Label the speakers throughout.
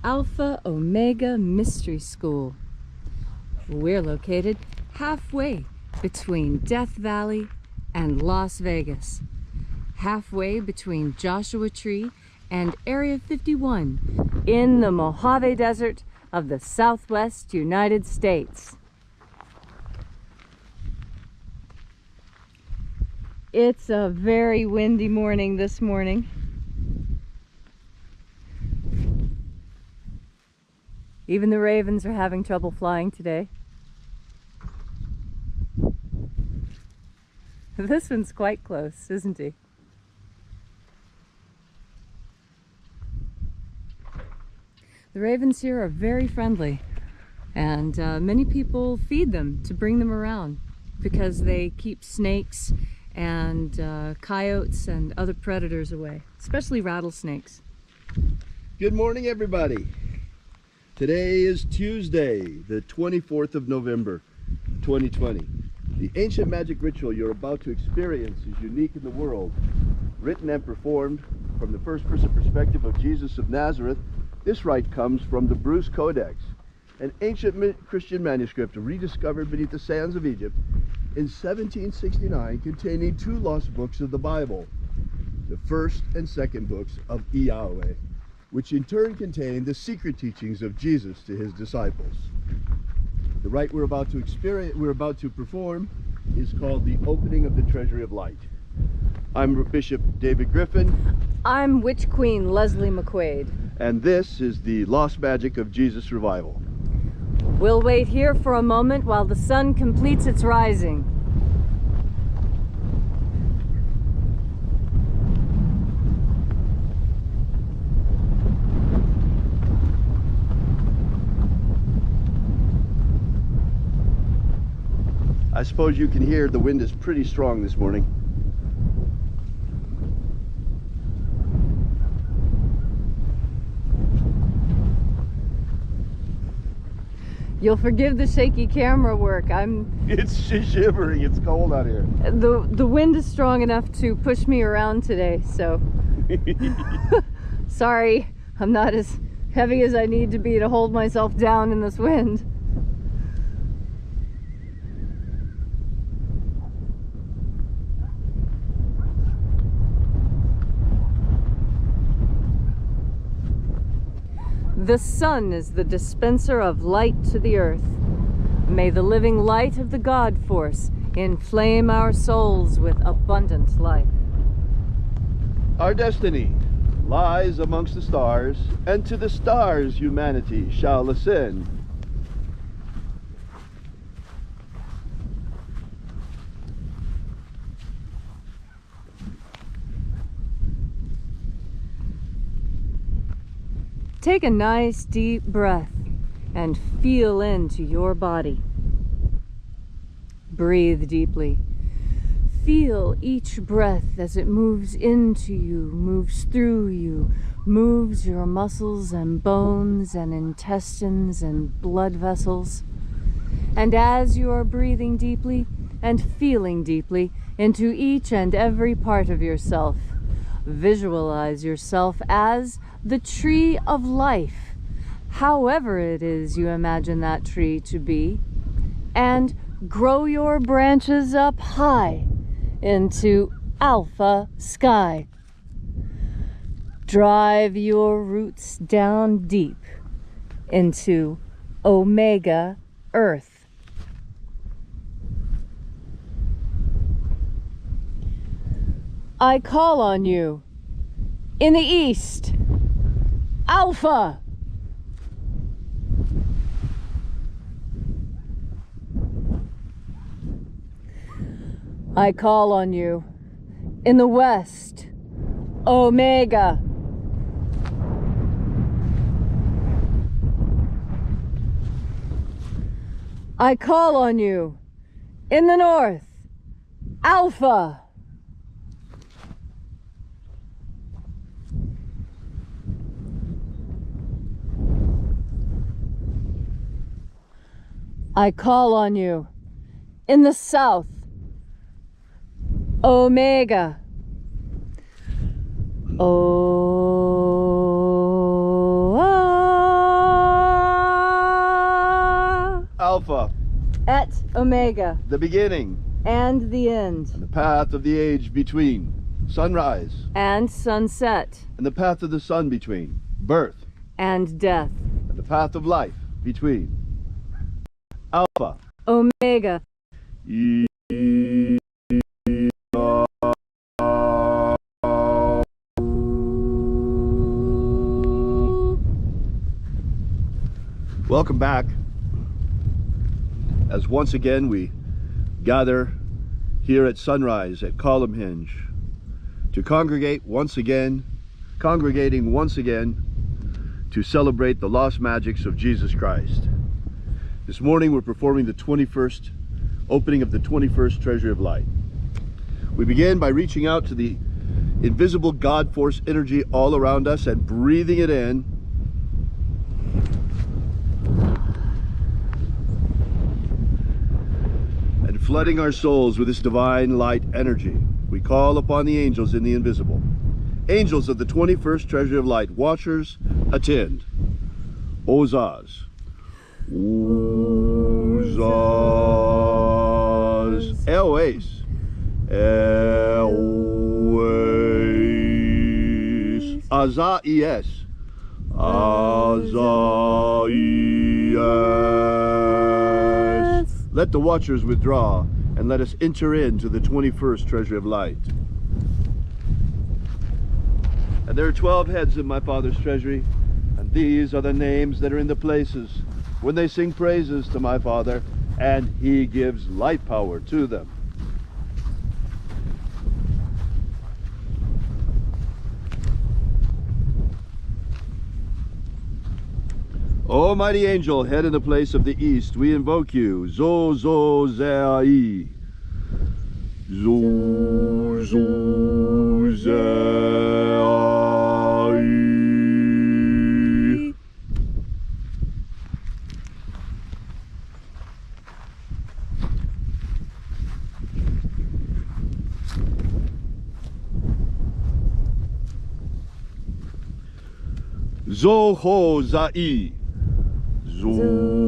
Speaker 1: Alpha Omega Mystery School. We're located halfway between Death Valley and Las Vegas, halfway between Joshua Tree and Area 51 in the Mojave Desert of the Southwest United States. It's a very windy morning this morning. Even the ravens are having trouble flying today. This one's quite close, isn't he? The ravens here are very friendly, and many people feed them to bring them around because they keep snakes and coyotes and other predators away, especially rattlesnakes.
Speaker 2: Good morning, everybody. Today is Tuesday, the 24th of November, 2020. The ancient magic ritual you're about to experience is unique in the world. Written and performed from the first-person perspective of Jesus of Nazareth, this rite comes from the Bruce Codex, an ancient Christian manuscript rediscovered beneath the sands of Egypt in 1769, containing two lost books of the Bible, the first and second books of Yahweh, which in turn contain the secret teachings of Jesus to his disciples. The rite we're about to perform is called the Opening of the Treasury of Light. I'm Bishop David Griffin.
Speaker 1: I'm Witch Queen Leslie McQuaid.
Speaker 2: And this is the Lost Magic of Jesus Revival.
Speaker 1: We'll wait here for a moment while the sun completes its rising.
Speaker 2: I suppose you can hear the wind is pretty strong this morning.
Speaker 1: You'll forgive the shaky camera work.
Speaker 2: It's shivering, it's cold out here.
Speaker 1: The wind is strong enough to push me around today, so sorry, I'm not as heavy as I need to be to hold myself down in this wind. The sun is the dispenser of light to the earth. May the living light of the God Force inflame our souls with abundant life.
Speaker 2: Our destiny lies amongst the stars, and to the stars humanity shall ascend.
Speaker 1: Take a nice deep breath and feel into your body. Breathe deeply. Feel each breath as it moves into you, moves through you, moves your muscles and bones and intestines and blood vessels. And as you are breathing deeply and feeling deeply into each and every part of yourself, visualize yourself as the tree of life, however it is you imagine that tree to be, and grow your branches up high into alpha sky. Drive your roots down deep into omega earth. I call on you in the east, Alpha. I call on you in the west, Omega. I call on you in the north, Alpha. I call on you in the south, Omega. Oh,
Speaker 2: Alpha,
Speaker 1: et Omega,
Speaker 2: the beginning,
Speaker 1: and the end,
Speaker 2: and the path of the age between, sunrise,
Speaker 1: and sunset,
Speaker 2: and the path of the sun between, birth,
Speaker 1: and death,
Speaker 2: and the path of life between, Alpha,
Speaker 1: Omega,
Speaker 2: Welcome back, as once again we gather here at sunrise at Column Hinge to congregating once again to celebrate the lost magics of Jesus Christ. This morning we're performing the 21st opening of the 21st Treasury of Light. We begin by reaching out to the invisible God force energy all around us and breathing it in, and flooding our souls with this divine light energy. We call upon the angels in the invisible. Angels of the 21st Treasury of Light, watchers, attend. Ozaz. Ozaz. Eoes. Eoes. Azaies. Azaies. Let the watchers withdraw and let us enter into the 21st Treasury of Light. And there are 12 heads in my Father's treasury, and these are the names that are in the places when they sing praises to my Father, and He gives light power to them. O mighty angel, head in the place of the east, we invoke you. Zo zo zai. Zo zo zai. Zo ho zai. Zuhuzai.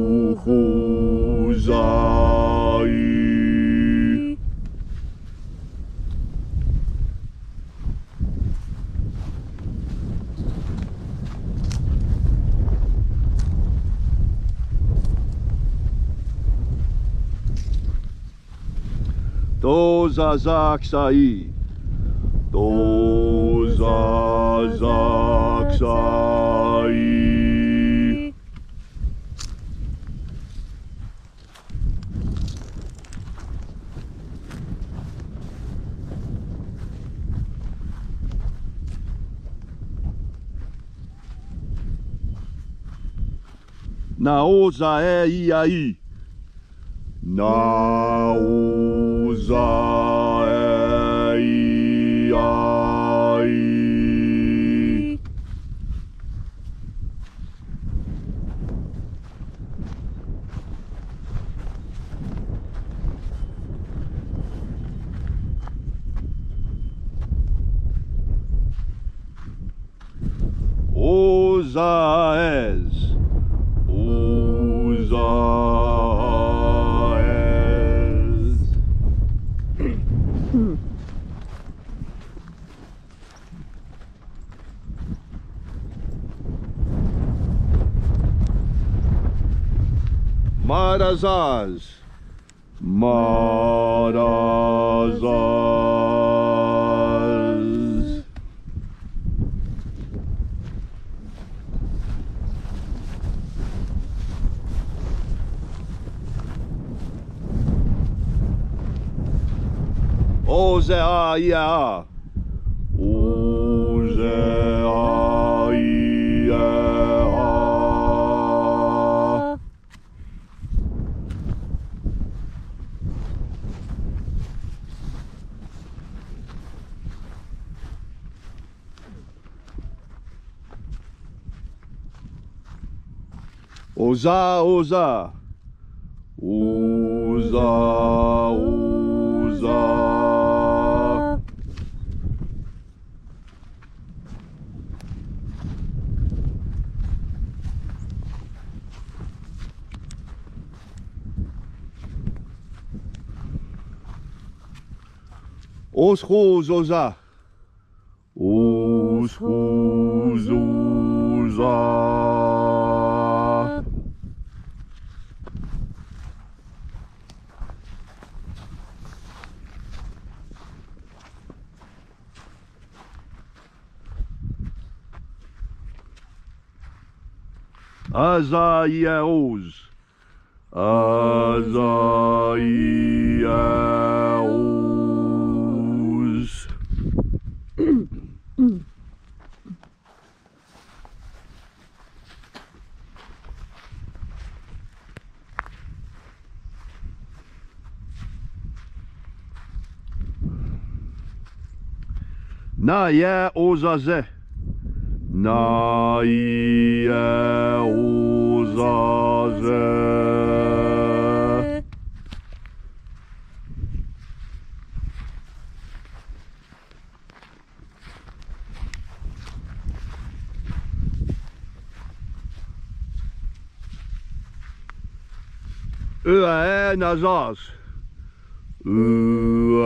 Speaker 2: Dozazaksai. Dozazaksai. Naozaei. Naozaei. Ozaez. Ozaez. Marazaz. Marazaz. Ozeaia. Ozeaia. Oza, oza. Oza, oza. Oschozoza. Oschozoza. Azayaos. Azayaos. Na ya ozaze. Na ya ozaze. Ua nazaz. Ua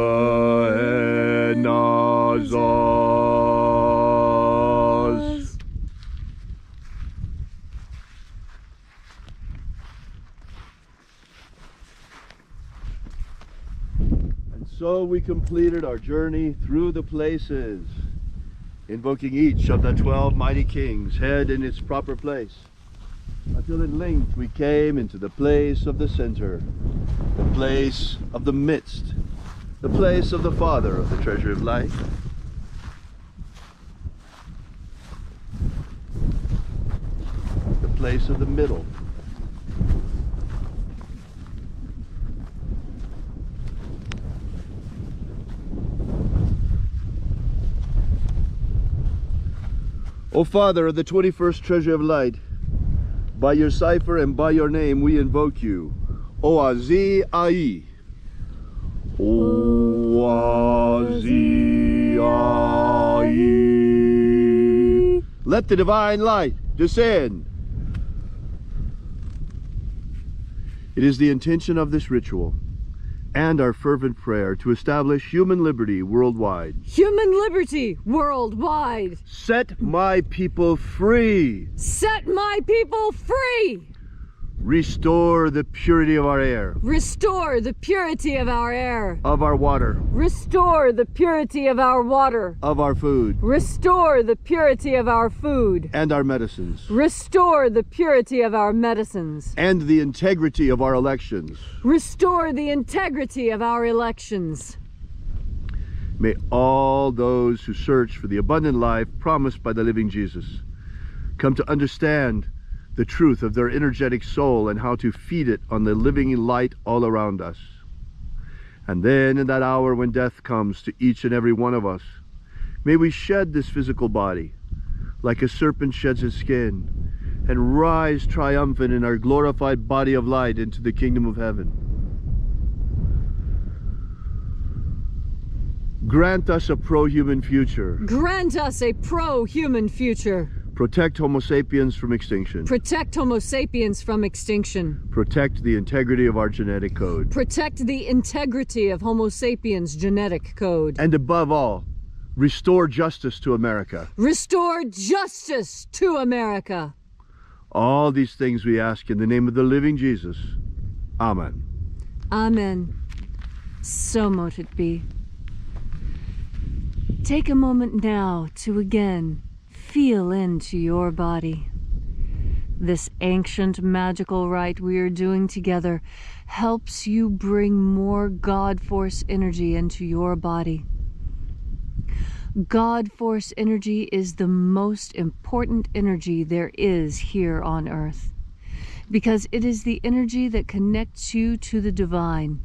Speaker 2: nazaz. And so we completed our journey through the places, invoking each of the 12 mighty kings, head in its proper place, until at length we came into the place of the center, the place of the midst, the place of the Father of the treasure of light. The place of the middle. O Father of the 21st treasure of light, by your cipher and by your name we invoke you. Oazi Ai. Oazi Ai. Let the divine light descend. It is the intention of this ritual and our fervent prayer to establish human liberty worldwide.
Speaker 1: Human liberty worldwide.
Speaker 2: Set my people free.
Speaker 1: Set my people free.
Speaker 2: Restore the purity of our air.
Speaker 1: Restore the purity of our air.
Speaker 2: Of our water.
Speaker 1: Restore the purity of our water.
Speaker 2: Of our food.
Speaker 1: Restore the purity of our food.
Speaker 2: And our medicines.
Speaker 1: Restore the purity of our medicines.
Speaker 2: And the integrity of our elections.
Speaker 1: Restore the integrity of our elections.
Speaker 2: May all those who search for the abundant life promised by the living Jesus come to understand the truth of their energetic soul and how to feed it on the living light all around us. And then in that hour when death comes to each and every one of us, may we shed this physical body like a serpent sheds his skin and rise triumphant in our glorified body of light into the kingdom of heaven. Grant us a pro-human future.
Speaker 1: Grant us a pro-human future.
Speaker 2: Protect Homo sapiens from extinction.
Speaker 1: Protect Homo sapiens from extinction.
Speaker 2: Protect the integrity of our genetic code.
Speaker 1: Protect the integrity of Homo sapiens' genetic code.
Speaker 2: And above all, restore justice to America.
Speaker 1: Restore justice to America.
Speaker 2: All these things we ask in the name of the living Jesus. Amen.
Speaker 1: Amen. So mote it be. Take a moment now to again feel into your body. This ancient magical rite we are doing together helps you bring more God Force energy into your body. God Force energy is the most important energy there is here on Earth, because it is the energy that connects you to the divine.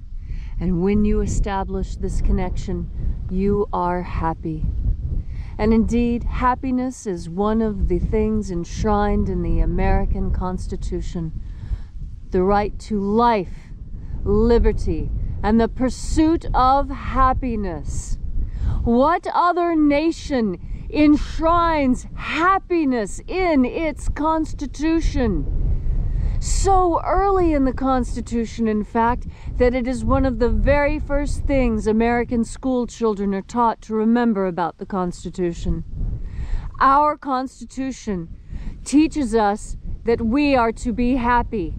Speaker 1: And when you establish this connection, you are happy. And indeed, happiness is one of the things enshrined in the American Constitution. The right to life, liberty, and the pursuit of happiness. What other nation enshrines happiness in its Constitution? So early in the Constitution, in fact, that it is one of the very first things American school children are taught to remember about the Constitution. Our Constitution teaches us that we are to be happy.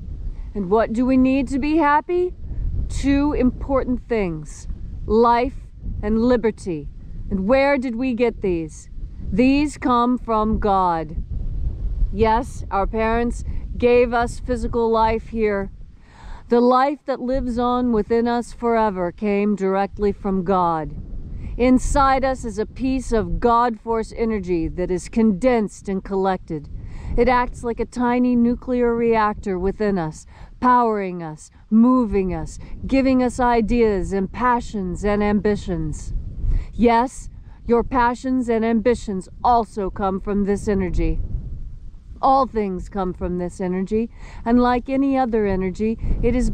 Speaker 1: And what do we need to be happy? Two important things: life and liberty. And where did we get these? These come from God. Yes, our parents gave us physical life here. The life that lives on within us forever came directly from God. Inside us is a piece of God force energy that is condensed and collected. It acts like a tiny nuclear reactor within us, powering us, moving us, giving us ideas and passions and ambitions. Yes, your passions and ambitions also come from this energy. All things come from this energy, and like any other energy, it is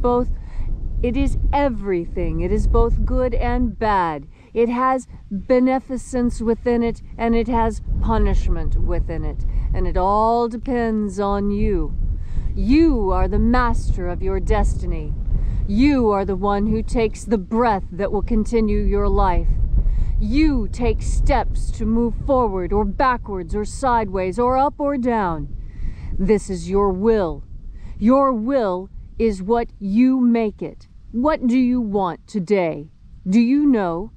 Speaker 1: everything. It is both good and bad. It has beneficence within it, and it has punishment within it. And it all depends on you. You are the master of your destiny. You are the one who takes the breath that will continue your life. You take steps to move forward or backwards or sideways or up or down. This is your will. Your will is what you make it. What do you want today? Do you know?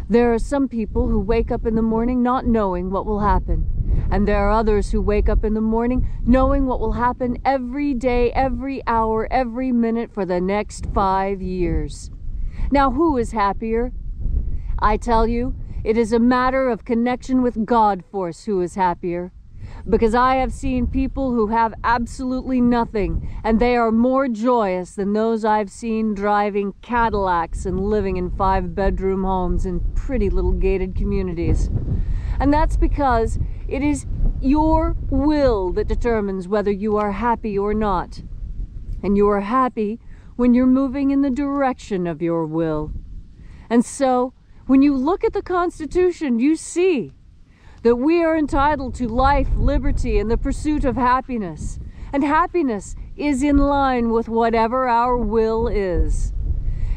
Speaker 1: There are some people who wake up in the morning not knowing what will happen. And there are others who wake up in the morning knowing what will happen every day, every hour, every minute for the next 5 years. Now, who is happier? I tell you, it is a matter of connection with God force who is happier. Because I have seen people who have absolutely nothing, and they are more joyous than those I've seen driving Cadillacs and living in 5-bedroom homes in pretty little gated communities. And that's because it is your will that determines whether you are happy or not. And you are happy when you're moving in the direction of your will. And so, when you look at the Constitution, you see that we are entitled to life, liberty, and the pursuit of happiness. And happiness is in line with whatever our will is.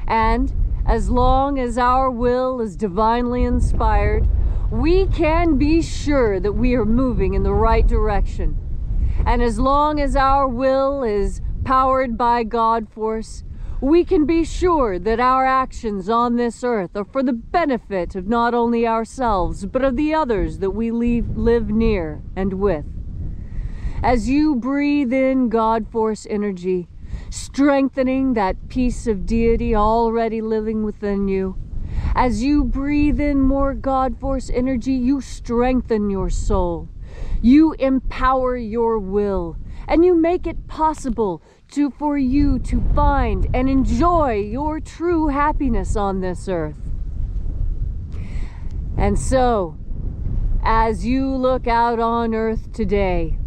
Speaker 1: And as long as our will is divinely inspired, we can be sure that we are moving in the right direction. And as long as our will is powered by God force, we can be sure that our actions on this earth are for the benefit of not only ourselves, but of the others that we live near and with. As you breathe in God force energy, strengthening that piece of deity already living within you, as you breathe in more God force energy, you strengthen your soul. You empower your will, and you make it possible for you to find and enjoy your true happiness on this earth. And so, as you look out on earth today,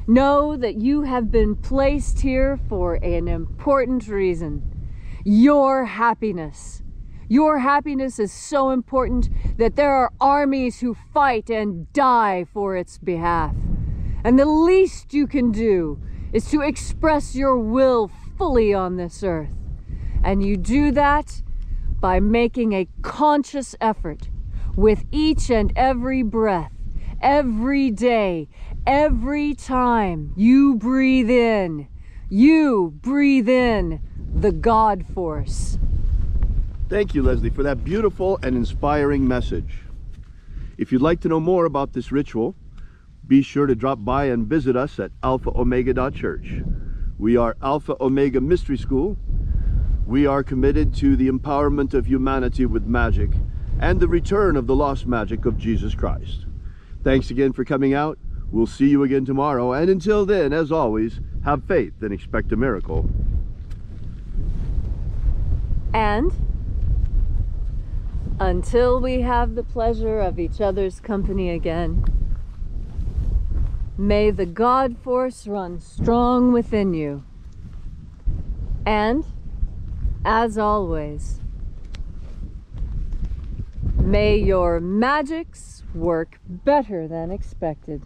Speaker 1: know that you have been placed here for an important reason: your happiness. Your happiness is so important that there are armies who fight and die for its behalf. And the least you can do is to express your will fully on this earth. And you do that by making a conscious effort with each and every breath, every day, every time you breathe in. You breathe in the God force.
Speaker 2: Thank you, Leslie, for that beautiful and inspiring message. If you'd like to know more about this ritual, be sure to drop by and visit us at alphaomega.church. We are Alpha Omega Mystery School. We are committed to the empowerment of humanity with magic and the return of the lost magic of Jesus Christ. Thanks again for coming out. We'll see you again tomorrow. And until then, as always, have faith and expect a miracle.
Speaker 1: And until we have the pleasure of each other's company again, may the God force run strong within you. And, as always, may your magics work better than expected.